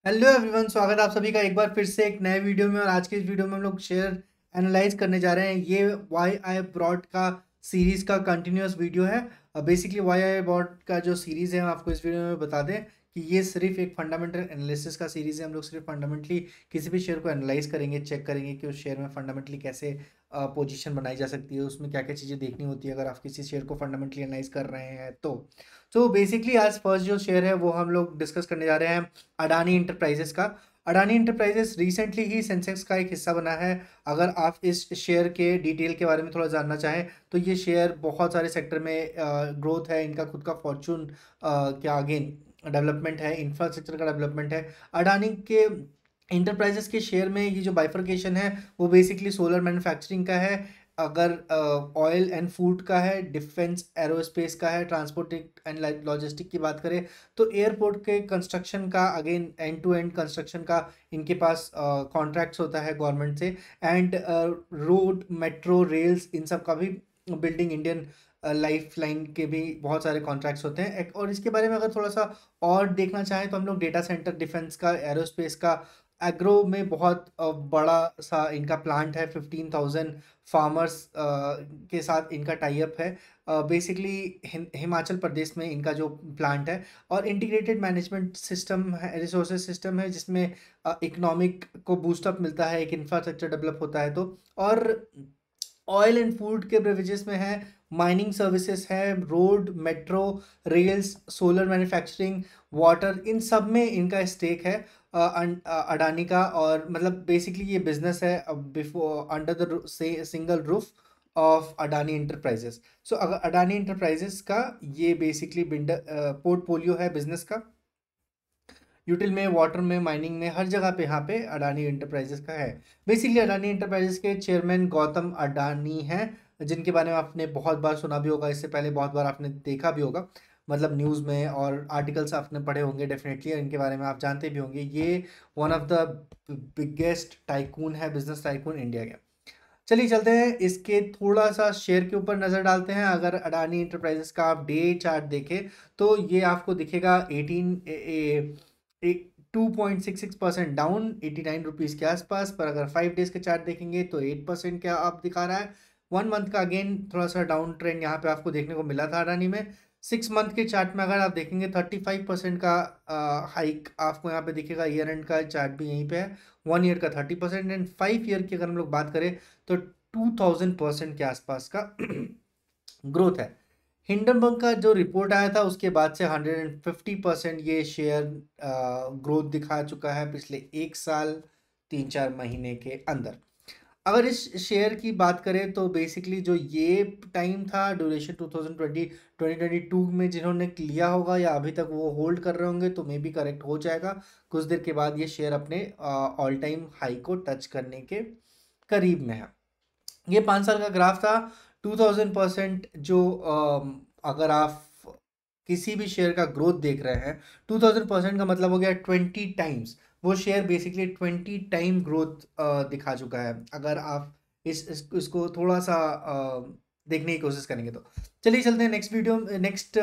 Hello everyone, स्वागत है आप सभी का एक बार फिर से एक नए वीडियो में। और आज के इस वीडियो में हम लोग शेयर एनालाइज करने जा रहे हैं। ये वाई आई ब्रॉड का सीरीज का कंटिन्यूअस वीडियो है। बेसिकली वाई आई ब्रॉड का जो सीरीज है हम आपको इस वीडियो में बता दें कि ये सिर्फ एक फंडामेंटल एनालिसिस का सीरीज है। हम लोग सिर्फ फंडामेंटली किसी भी शेयर को एनालाइज करेंगे, चेक करेंगे कि उस शेयर में फंडामेंटली कैसे पोजीशन बनाई जा सकती है, उसमें क्या क्या चीज़ें देखनी होती है अगर आप किसी शेयर को फंडामेंटली एनालाइज कर रहे हैं तो बेसिकली आज फर्स्ट जो शेयर है वो हम लोग डिस्कस करने जा रहे हैं अडानी इंटरप्राइजेस का। अडानी इंटरप्राइजेस रिसेंटली ही सेंसेक्स का एक हिस्सा बना है। अगर आप इस शेयर के डिटेल के बारे में थोड़ा जानना चाहें तो ये शेयर बहुत सारे सेक्टर में ग्रोथ है, इनका खुद का फॉर्चून क्या अगेन डेवलपमेंट है, इंफ्रास्ट्रक्चर का डेवलपमेंट है। अडानी के इंटरप्राइजेस के शेयर में ये जो बाइफर्केशन है वो बेसिकली सोलर मैन्युफैक्चरिंग का है, अगर ऑयल एंड फूड का है, डिफेंस एरोस्पेस का है, ट्रांसपोर्ट एंड लॉजिस्टिक की बात करें तो एयरपोर्ट के कंस्ट्रक्शन का, again end to end construction का इनके पास कॉन्ट्रैक्ट्स होता है गवर्नमेंट से। एंड रोड, मेट्रो, रेल्स, इन सब का भी, बिल्डिंग इंडियन लाइफ लाइन के भी बहुत सारे कॉन्ट्रैक्ट्स होते हैं। और इसके बारे में अगर थोड़ा सा और देखना चाहें तो हम लोग डेटा सेंटर, डिफेंस का, एरोस्पेस का, एग्रो में बहुत बड़ा सा इनका प्लांट है। 15,000 फार्मर्स के साथ इनका टाई अप है। बेसिकली हिमाचल प्रदेश में इनका जो प्लांट है। और इंटीग्रेटेड मैनेजमेंट सिस्टम है, रिसोर्सेज सिस्टम है, जिसमें इकोनॉमिक को बूस्टअप मिलता है, एक इंफ्रास्ट्रक्चर डेवलप होता है तो। और ऑयल एंड फूड के ब्रेवेजेस में है, माइनिंग सर्विसेज है, road, metro, rails, solar manufacturing, water, इन सब में इनका स्टेक है अडानी का। और मतलब बेसिकली ये बिजनेस है before under the single roof of Adani Enterprises. So अगर अडानी इंटरप्राइजेस का ये बेसिकली बिल्डर पोर्टफोलियो है बिजनेस का, यूटिल में, वाटर में, माइनिंग में, हर जगह पे यहाँ पे अडानी इंटरप्राइजेस का है। बेसिकली अडानी इंटरप्राइजेस के चेयरमैन गौतम अडानी हैं, जिनके बारे में आपने बहुत बार सुना भी होगा, इससे पहले बहुत बार आपने देखा भी होगा, मतलब न्यूज़ में और आर्टिकल्स आपने पढ़े होंगे डेफिनेटली, और इनके बारे में आप जानते भी होंगे। ये one of the biggest tycoon है, बिजनेस टाइकून इंडिया के। चलिए चलते हैं, इसके थोड़ा सा शेयर के ऊपर नज़र डालते हैं। अगर अडानी इंटरप्राइजेस का आप डे चार्ट देखें तो ये आपको दिखेगा 2.66% डाउन, 89 रुपीज़ के आसपास। पर अगर 5 डेज के चार्ट देखेंगे तो 8% का आप दिखा रहा है। 1 मंथ का अगेन थोड़ा सा डाउन ट्रेंड यहाँ पे आपको देखने को मिला था अडानी में। 6 मंथ के चार्ट में अगर आप देखेंगे 35% का हाइक आपको यहाँ पे दिखेगा। ईयर एंड का चार्ट भी यहीं पे है, 1 ईयर का 30%, एंड 5 ईयर की अगर हम लोग बात करें तो 2000% के आसपास का ग्रोथ है। हिंडनबर्ग का जो रिपोर्ट आया था उसके बाद से 150% ये शेयर ग्रोथ दिखा चुका है पिछले 1 साल 3-4 महीने के अंदर। अगर इस शेयर की बात करें तो बेसिकली जो ये टाइम था ड्यूरेशन 2022 में जिन्होंने लिया होगा या अभी तक वो होल्ड कर रहे होंगे तो मे बी करेक्ट हो जाएगा। कुछ देर के बाद ये शेयर अपने ऑल टाइम हाई को टच करने के करीब में है। ये 5 साल का ग्राफ था। 2000% जो अगर आप किसी भी शेयर का ग्रोथ देख रहे हैं, 2000% का मतलब हो गया 20 टाइम्स। वो शेयर बेसिकली 20 टाइम ग्रोथ दिखा चुका है अगर आप इसको थोड़ा सा देखने की कोशिश करेंगे तो। चलिए चलते हैं नेक्स्ट वीडियो, नेक्स्ट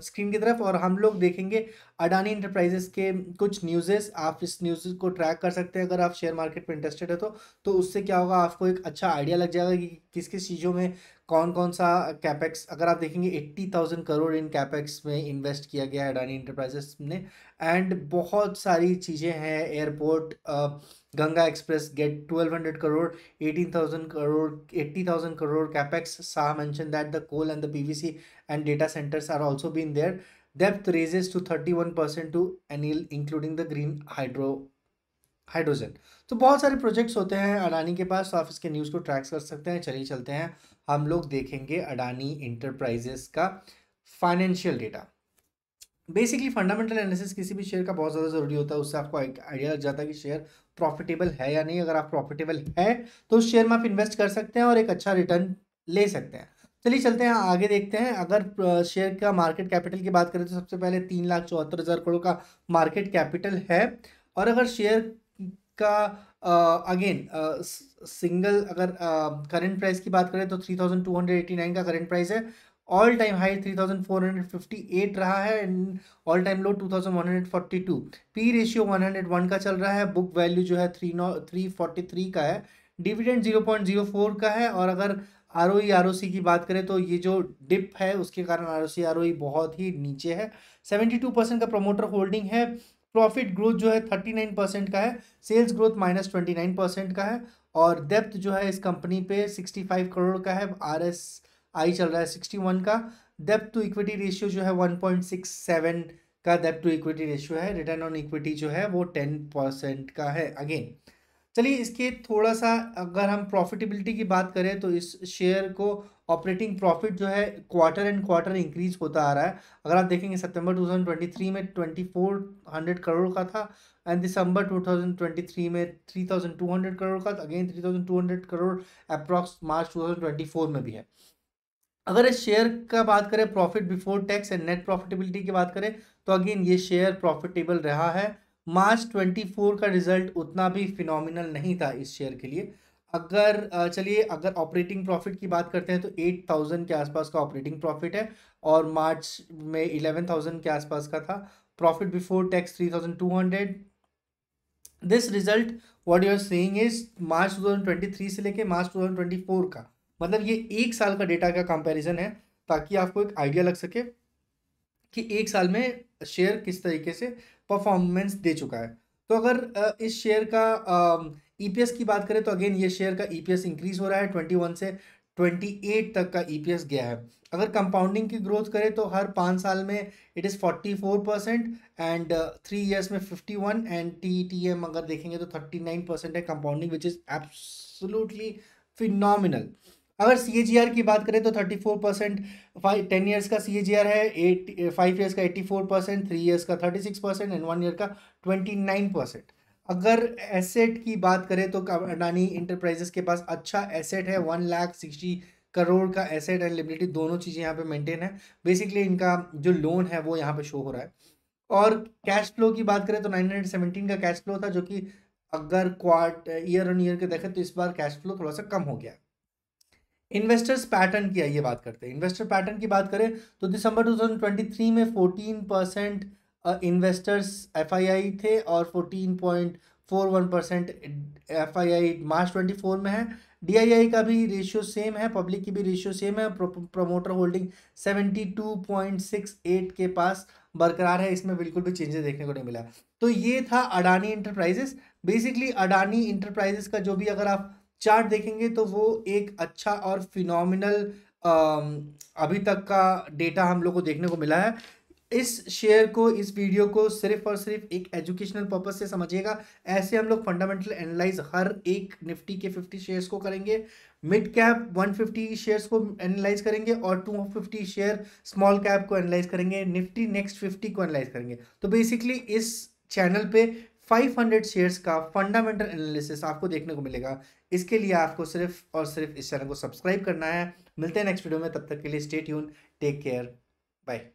स्क्रीन की तरफ, और हम लोग देखेंगे अडानी इंटरप्राइजेस के कुछ न्यूज़ेस। आप इस न्यूज़ को ट्रैक कर सकते हैं अगर आप शेयर मार्केट में इंटरेस्टेड है तो उससे क्या होगा, आपको एक अच्छा आइडिया लग जाएगा कि किस किस चीज़ों में कौन कौन सा कैपेक्स। अगर आप देखेंगे 80,000 करोड़ इन कैपेक्स में इन्वेस्ट किया गया है अडानी इंटरप्राइजेस ने। एंड बहुत सारी चीज़ें हैं, airport, Ganga express get 1200 crore, 18,000 crore, 80,000 crore capex. Shah mentioned that the coal and the PVC and data centers are also been there. Depth raises to 31% to annual, including the green hydrogen. तो बहुत सारे प्रोजेक्ट्स होते हैं अडानी के पास, तो आप इसके न्यूज़ को ट्रैक कर सकते हैं। चलिए चलते हैं, हम लोग देखेंगे अडानी इंटरप्राइजेस का financial data. Basically fundamental analysis किसी भी शेयर का बहुत ज़्यादा ज़रूरी होता है, उससे आपको एक आइडिया लग जाता है कि शेयर प्रॉफिटेबल है या नहीं। अगर आप प्रॉफिटेबल है तो उस शेयर में आप इन्वेस्ट कर सकते हैं और एक अच्छा रिटर्न ले सकते हैं। चलिए चलते हैं आगे, देखते हैं। अगर शेयर का मार्केट कैपिटल की बात करें तो सबसे पहले 3,74,000 करोड़ का मार्केट कैपिटल है। और अगर शेयर का अगेन सिंगल, अगर करंट प्राइस की बात करें तो 3,289 का करंट प्राइस है। ऑल टाइम हाई 3458 रहा है and all time low 2142। P ratio 101 का चल रहा है। बुक वैल्यू जो है 343 का है। डिविडेंड 0.04 का है। और अगर आरओई आरओसी की बात करें तो ये जो डिप है उसके कारण आरओसी आरओई बहुत ही नीचे है। 72% का प्रमोटर होल्डिंग है। प्रॉफिट ग्रोथ जो है 39% का है। सेल्स ग्रोथ -29% का है। और डेप्थ जो है इस कंपनी पे 65 करोड़ का है। RSI चल रहा है 61 का। डेप्थ टू इक्विटी रेशियो जो है 1.67 का डेप्थ टू इक्विटी रेशियो है। रिटर्न ऑन इक्विटी जो है वो 10% का है। अगेन चलिए इसके थोड़ा सा अगर हम प्रॉफिटेबिलिटी की बात करें तो इस शेयर को ऑपरेटिंग प्रॉफिट जो है क्वार्टर एंड क्वार्टर इंक्रीज होता आ रहा है। अगर आप देखेंगे सितंबर 2023 में 2400 करोड़ का था एंड दिसंबर 2023 में 3200 करोड़ का, अगेन 3200 करोड़ अप्रॉक्स मार्च 2024 में भी है। अगर इस शेयर का बात करें profit before tax and net profitability की बात करें तो अगेन ये शेयर प्रॉफिटेबल रहा है। मार्च 24 का रिजल्ट उतना भी फिनोमिनल नहीं था इस शेयर के लिए। अगर चलिए अगर ऑपरेटिंग प्रॉफिट की बात करते हैं तो 8000 के आसपास का ऑपरेटिंग प्रॉफिट है और मार्च में 11000 के आसपास का था। Profit before tax 3200। This result what you are saying is March 2023 से लेके मार्च 2024 का, मतलब ये एक साल का डेटा का कंपैरिजन है ताकि आपको एक आइडिया लग सके कि एक साल में शेयर किस तरीके से परफॉर्मेंस दे चुका है। तो अगर इस शेयर का ईपीएस की बात करें तो अगेन ये शेयर का ईपीएस इंक्रीज हो रहा है 21 से 28 तक का ईपीएस गया है। अगर कंपाउंडिंग की ग्रोथ करें तो हर 5 साल में इट इज़ 44% एंड 3 ईयर्स में 51 एंड टीटीएम अगर देखेंगे तो 39% है compounding which is absolutely phenomenal. अगर सीएजीआर की बात करें तो 34%, 10 ईयर्स का सीएजीआर है, 5 ईयर्स का 84%, 3 ईयर्स का 36% एंड 1 ईयर का 29%। अगर एसेट की बात करें तो अडानी इंटरप्राइजेस के पास अच्छा एसेट है, 1,60,000 करोड़ का एसेट एंड लिबिलिटी दोनों चीज़ें यहाँ पे मेंटेन है। बेसिकली इनका जो लोन है वो यहाँ पे शो हो रहा है। और कैश फ्लो की बात करें तो 917 का कैश फ्लो था जो कि अगर ईयर ऑन ईयर के देखें तो इस बार कैश फ्लो थोड़ा सा कम हो गया। इन्वेस्टर्स पैटर्न की आइए बात करते हैं। इन्वेस्टर पैटर्न की बात करें तो दिसंबर 2023 में 14% इन्वेस्टर्स एफआईआई थे और 14.41% एफआईआई मार्च 24 में है। डीआईआई का भी रेशियो सेम है, पब्लिक की भी रेशियो सेम है। प्रमोटर होल्डिंग 72.68 के पास बरकरार है, इसमें बिल्कुल भी चेंजेस देखने को नहीं मिला। तो ये था Adani enterprises. Basically Adani Enterprises का जो भी अगर आप चार्ट देखेंगे तो वो एक अच्छा और फिनोमिनल अभी तक का डेटा हम लोग को देखने को मिला है। इस शेयर को, इस वीडियो को सिर्फ और सिर्फ एक एजुकेशनल पर्पस से समझिएगा। ऐसे हम लोग फंडामेंटल एनालाइज हर एक निफ्टी के 50 शेयर्स को करेंगे, मिड कैप 150 शेयर्स को एनालाइज करेंगे और 250 शेयर स्मॉल कैप को एनालाइज करेंगे, निफ्टी नेक्स्ट 50 को एनालाइज करेंगे। तो बेसिकली इस चैनल पे 500 शेयर्स का फंडामेंटल एनालिसिस आपको देखने को मिलेगा। इसके लिए आपको सिर्फ और सिर्फ इस चैनल को सब्सक्राइब करना है। मिलते हैं नेक्स्ट वीडियो में, तब तक के लिए stay tune, take care, bye.